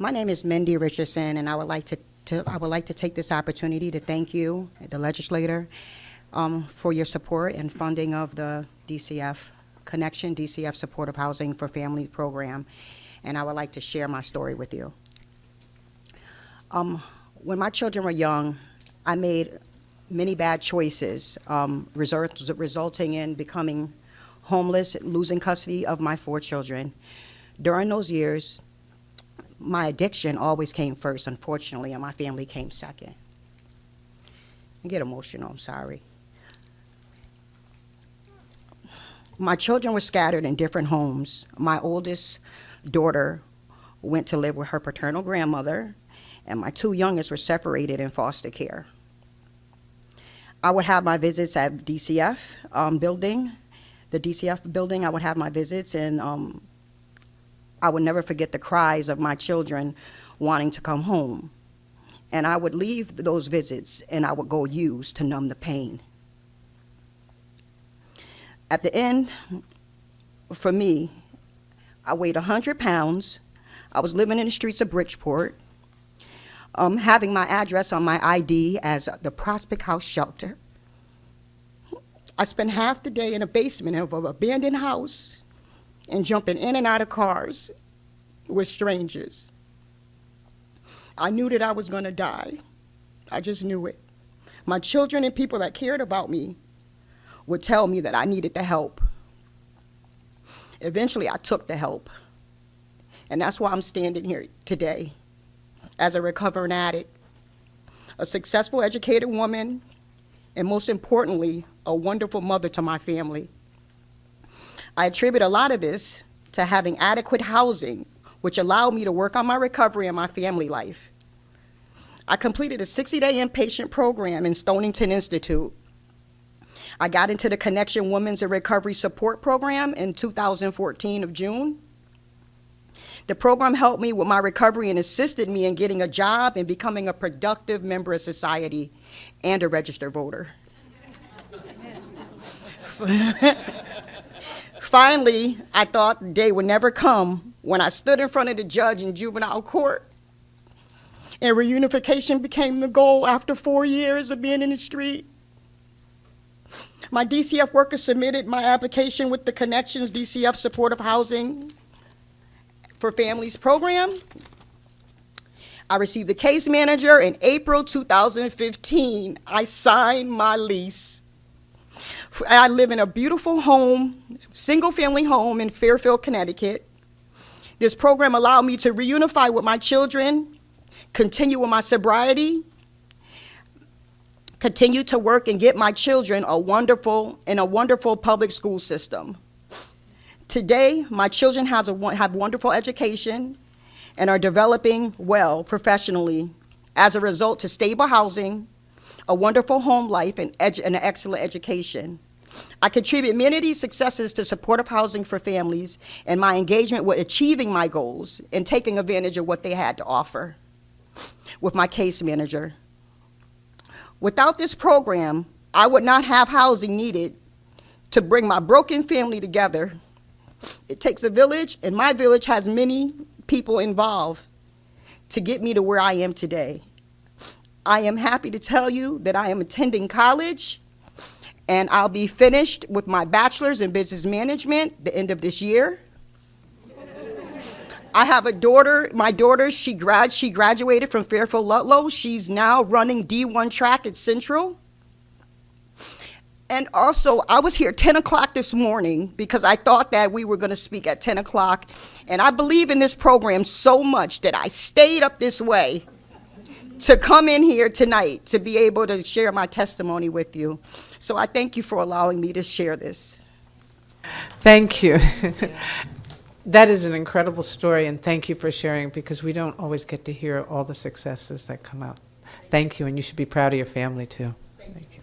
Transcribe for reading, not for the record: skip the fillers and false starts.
My name is Mindy Richardson, and I would like to take this opportunity to thank you, the legislator, for your support and funding of the DCF Connection, DCF Supportive Housing for Family program, and I would like to share my story with you. When my children were young, I made many bad choices, resulting in becoming homeless, losing custody of my 4 children. During those years, my addiction always came first, unfortunately, and my family came second. I get emotional, I'm sorry. My children were scattered in different homes. My oldest daughter went to live with her paternal grandmother, and my 2 youngest were separated in foster care. I would have my visits at DCF building, the DCF building. I would have my visits, and I would never forget the cries of my children wanting to come home. And I would leave those visits and I would go use to numb the pain. At the end, for me, I weighed 100 pounds. I was living in the streets of Bridgeport, having my address on my ID as the Prospect House Shelter. I spent half the day in a basement of an abandoned house and jumping in and out of cars with strangers. I knew that I was going to die. I just knew it. My children and people that cared about me would tell me that I needed the help. Eventually, I took the help. And that's why I'm standing here today as a recovering addict, a successful, educated woman, and most importantly, a wonderful mother to my family. I attribute a lot of this to having adequate housing, which allowed me to work on my recovery and my family life. I completed a 60-day inpatient program in Stonington Institute. I got into the Connection Women's and Recovery Support Program in 2014 of June. The program helped me with my recovery and assisted me in getting a job and becoming a productive member of society and a registered voter. Finally, I thought the day would never come when I stood in front of the judge in juvenile court and reunification became the goal after 4 years of being in the street. My DCF worker submitted my application with the Connections DCF Supportive Housing for Families program. I received the case manager in April 2015. I signed my lease. I live in a beautiful home, single-family home in Fairfield, Connecticut. This program allowed me to reunify with my children, continue with my sobriety, continue to work and get my children a wonderful public school system. Today, my children have wonderful education and are developing well professionally as a result to stable housing, a wonderful home life, and an excellent education. I contribute many of these successes to supportive housing for families and my engagement with achieving my goals and taking advantage of what they had to offer with my case manager. Without this program, I would not have housing needed to bring my broken family together. It takes a village, and my village has many people involved to get me to where I am today. I am happy to tell you that I am attending college, and I'll be finished with my bachelor's in business management the end of this year. I have a daughter. My daughter, she graduated from Fairfield Ludlow. She's now running D1 track at Central. And also, I was here 10 o'clock this morning because I thought that we were going to speak at 10 o'clock. And I believe in this program so much that I stayed up this way to come in here tonight to be able to share my testimony with you. So I thank you for allowing me to share this. Thank you. That is an incredible story, and thank you for sharing, because we don't always get to hear all the successes that come out. Thank you, and you should be proud of your family too. Thank you.